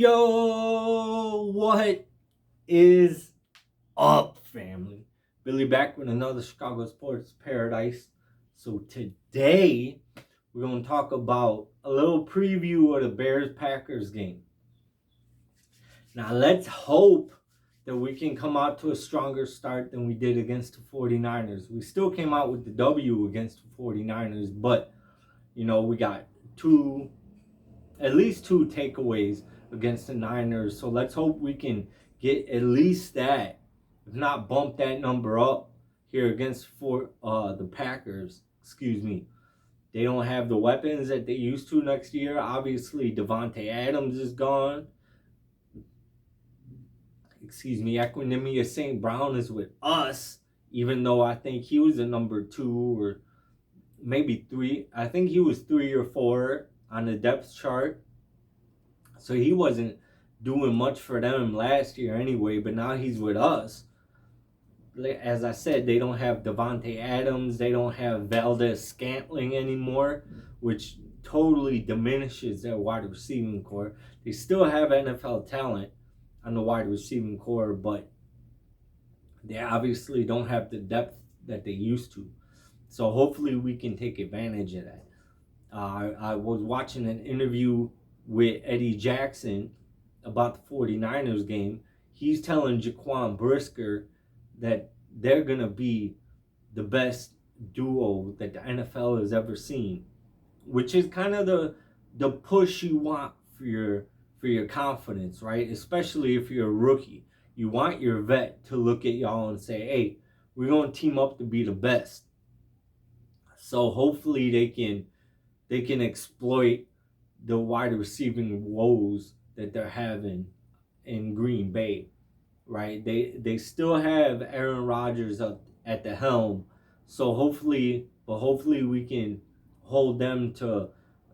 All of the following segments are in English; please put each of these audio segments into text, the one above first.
Yo, what is up, family? Billy back with another Chicago Sports Paradise. So today we're going to talk about a little preview of the Bears-Packers game. Now let's hope that we can come out to a stronger start than we did against the 49ers. We still came out with the W against the 49ers, but we got at least two takeaways against the Niners. So let's hope we can get at least that, if not bump that number up here against the Packers. Excuse me. They don't have the weapons that they used to next year. Obviously, Devontae Adams is gone. Equanimous St. Brown is with us, even though I think he was a number 2 or maybe 3. I think he was 3 or 4 on the depth chart. So he wasn't doing much for them last year anyway, but now he's with us. As I said, they don't have Devontae Adams. They don't have Valdez-Scantling anymore, which totally diminishes their wide receiving core. They still have NFL talent on the wide receiving core, but they obviously don't have the depth that they used to. So hopefully we can take advantage of that. I was watching an interview with Eddie Jackson about the 49ers game. He's telling Jaquan Brisker that they're going to be the best duo that the NFL has ever seen, which is kind of the push you want for your confidence, right? Especially if you're a rookie. You want your vet to look at y'all and say, hey, we're going to team up to be the best. So hopefully they can exploit the wide receiving woes that they're having in Green Bay, right? They still have Aaron Rodgers up at the helm, so hopefully we can hold them to a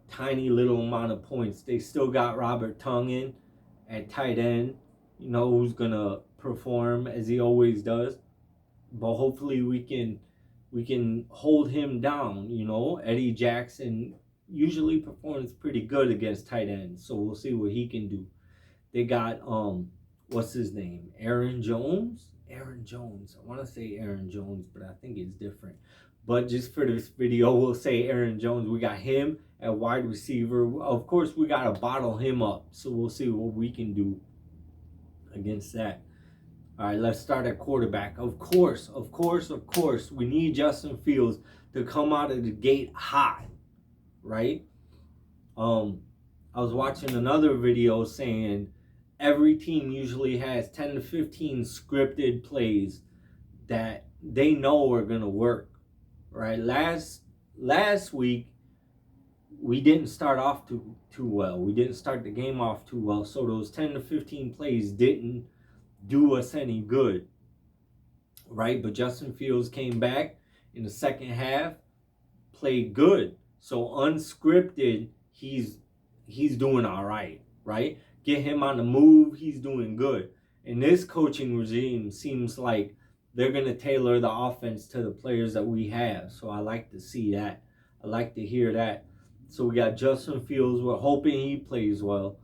tiny little amount of points. They still got Robert Tonyan at tight end, who's gonna perform as he always does, but hopefully we can hold him down. Eddie Jackson usually performs pretty good against tight ends, so we'll see what he can do. They got what's his name? Aaron Jones. I want to say Aaron Jones, but I think it's different. But just for this video, we'll say Aaron Jones. We got him at wide receiver. Of course, we got to bottle him up, so we'll see what we can do against that. All right, let's start at quarterback. Of course, we need Justin Fields to come out of the gate hot, right? I was watching another video saying every team usually has 10 to 15 scripted plays that they know are going to work, right? Last week, we didn't start off too well. We didn't start the game off too well, so those 10 to 15 plays didn't do us any good, right? But Justin Fields came back in the second half, played good. So unscripted, he's doing all right, right? Get him on the move, he's doing good. And this coaching regime seems like they're going to tailor the offense to the players that we have. So I like to see that. I like to hear that. So we got Justin Fields. We're hoping he plays well.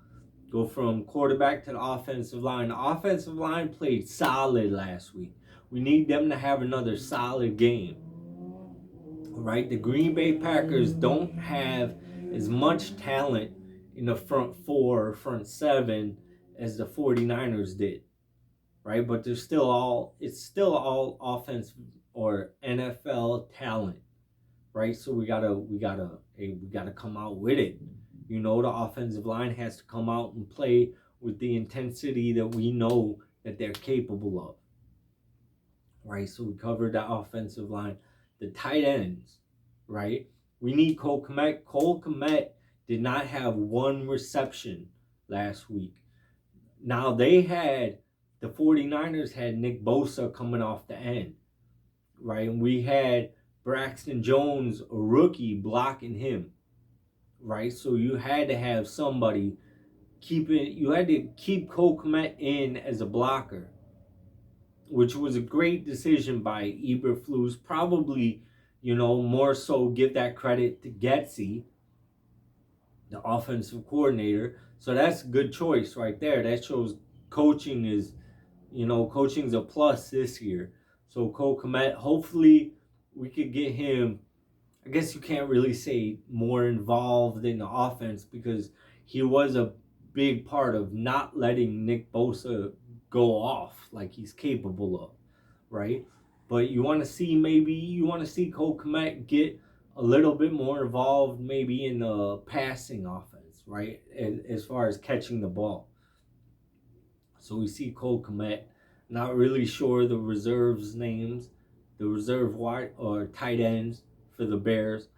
Go from quarterback to the offensive line. The offensive line played solid last week. We need them to have another solid game. Right? The Green Bay Packers don't have as much talent in the front 4 or front 7 as the 49ers did. Right? But it's still all offensive or NFL talent. Right? So we gotta come out with it. The offensive line has to come out and play with the intensity that we know that they're capable of. Right? So we covered the offensive line. The tight ends, right? We need Cole Kmet. Cole Kmet did not have one reception last week. Now the 49ers had Nick Bosa coming off the end, right? And we had Braxton Jones, a rookie, blocking him. Right, so you had to have somebody you had to keep Cole Kmet in as a blocker, which was a great decision by Eberflus. Probably, more so give that credit to Getsy. the offensive coordinator. So that's a good choice right there. That shows coaching is, coaching's a plus this year. So Cole Kmet, hopefully we could get him. I guess you can't really say more involved in the offense because he was a big part of not letting Nick Bosa go off like he's capable of, right? But you want to see Cole Kmet get a little bit more involved maybe in the passing offense, right? As far as catching the ball. So we see Cole Kmet, not really sure the reserves names, the reserve wide or tight ends for the Bears,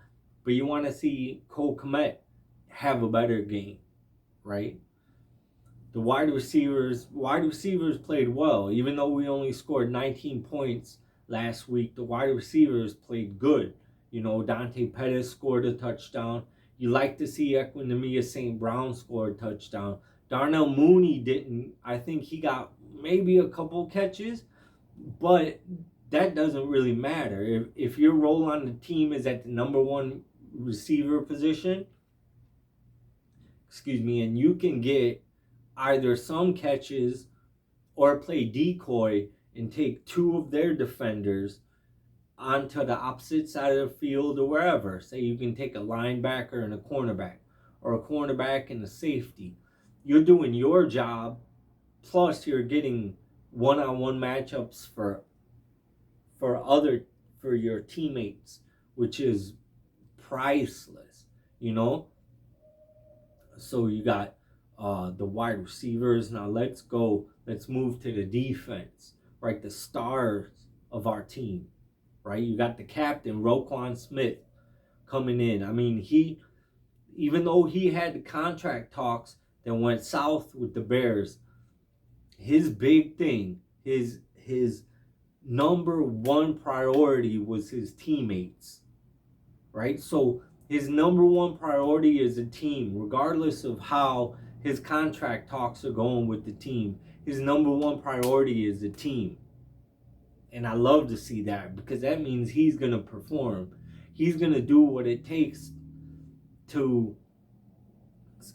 but you want to see Cole Kmet have a better game, right? The wide receivers played well, even though we only scored 19 points last week. The wide receivers played good. Dante Pettis scored a touchdown. You like to see Equinemius St. Brown score a touchdown. Darnell Mooney didn't. I think he got maybe a couple catches, but that doesn't really matter. If your role on the team is at the number one receiver position, and you can get either some catches or play decoy and take two of their defenders onto the opposite side of the field or wherever. Say you can take a linebacker and a cornerback, or a cornerback and a safety. You're doing your job, plus you're getting one-on-one matchups for your teammates, which is priceless, So you got the wide receivers. Now let's move to the defense, right? The stars of our team, right? You got the captain, Roquan Smith, coming in. I mean, even though he had the contract talks that went south with the Bears, his big thing, his number one priority was his teammates, right? So his number one priority is a team, regardless of how his contract talks are going with the team. His number one priority is the team. And I love to see that, because that means he's going to perform. He's going to do what it takes to,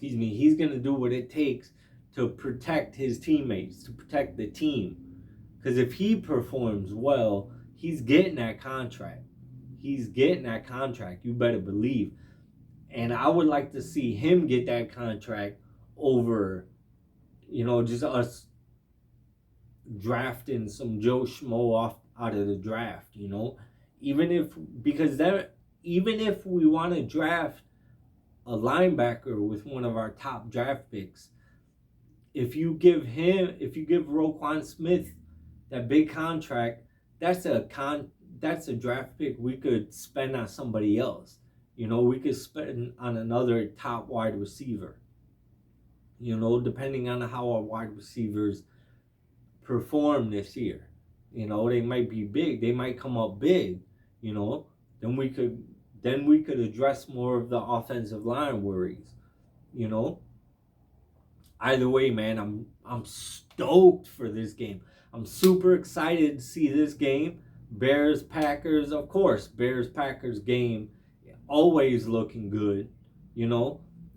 he's going to do what it takes to protect his teammates, to protect the team. Because if he performs well, he's getting that contract. He's getting that contract, you better believe. And I would like to see him get that contract over, just us drafting some Joe Schmo out of the draft, Even if we want to draft a linebacker with one of our top draft picks, if you give Roquan Smith that big contract, that's a draft pick we could spend on somebody else. We could spend on another top wide receiver. Depending on how our wide receivers perform this year. They might be big. They might come up big. Then we could address more of the offensive line worries. Either way, man, I'm stoked for this game. I'm super excited to see this game. Bears Packers, of course. Bears Packers game always looking good.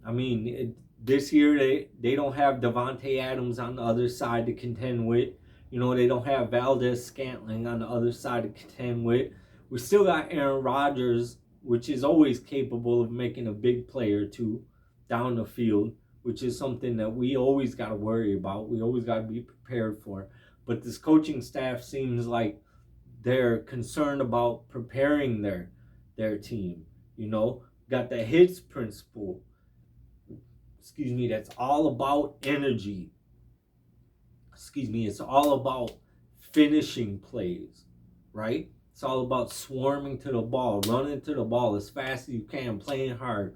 I mean, this year they don't have Devontae Adams on the other side to contend with. They don't have Valdez Scantling on the other side to contend with. We still got Aaron Rodgers, which is always capable of making a big play or two down the field, which is something that we always got to worry about. We always got to be prepared for. But this coaching staff seems like they're concerned about preparing their team. Got the hits principle. That's all about energy. It's all about finishing plays, right? It's all about swarming to the ball, running to the ball as fast as you can, playing hard.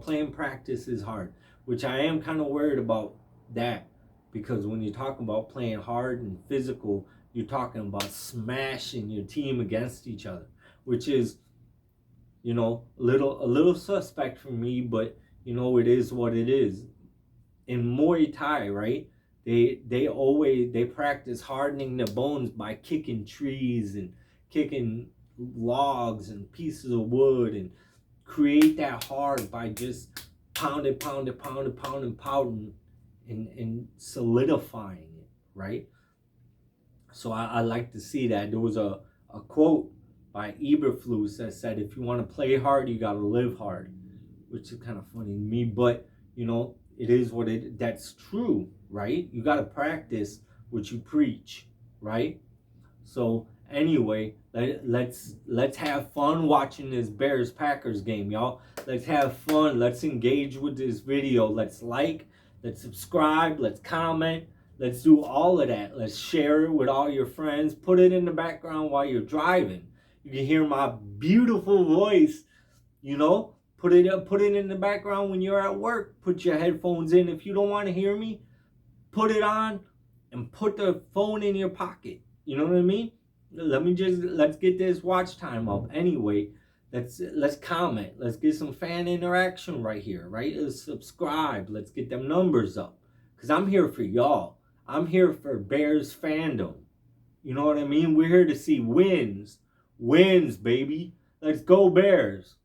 Playing practice is hard, which I am kind of worried about that, because when you're talking about playing hard and physical, you're talking about smashing your team against each other, which is, a little suspect for me, but it is what it is. In Muay Thai, right? They practice hardening their bones by kicking trees and kicking logs and pieces of wood, and create that hard by just pounding, pounding, pounding, pounding, pounding, and solidifying it, right? So I like to see that. There was a quote by Eberflus that said, if you want to play hard, you got to live hard, which is kind of funny to me, but you know, it is what it, that's true, right? You got to practice what you preach, right? So anyway, let's have fun watching this Bears Packers game, y'all. Let's have fun. Let's engage with this video. Let's like, let's subscribe, let's comment, let's do all of that. Let's share it with all your friends. Put it in the background while you're driving. You can hear my beautiful voice, you know. Put it in the background when you're at work. Put your headphones in. If you don't want to hear me, put it on and put the phone in your pocket. You know what I mean? Let's get this watch time up. Anyway, let's comment. Let's get some fan interaction right here, right? Let's subscribe. Let's get them numbers up. Cause I'm here for y'all. I'm here for Bears fandom. You know what I mean? We're here to see wins. Wins, baby. Let's go Bears.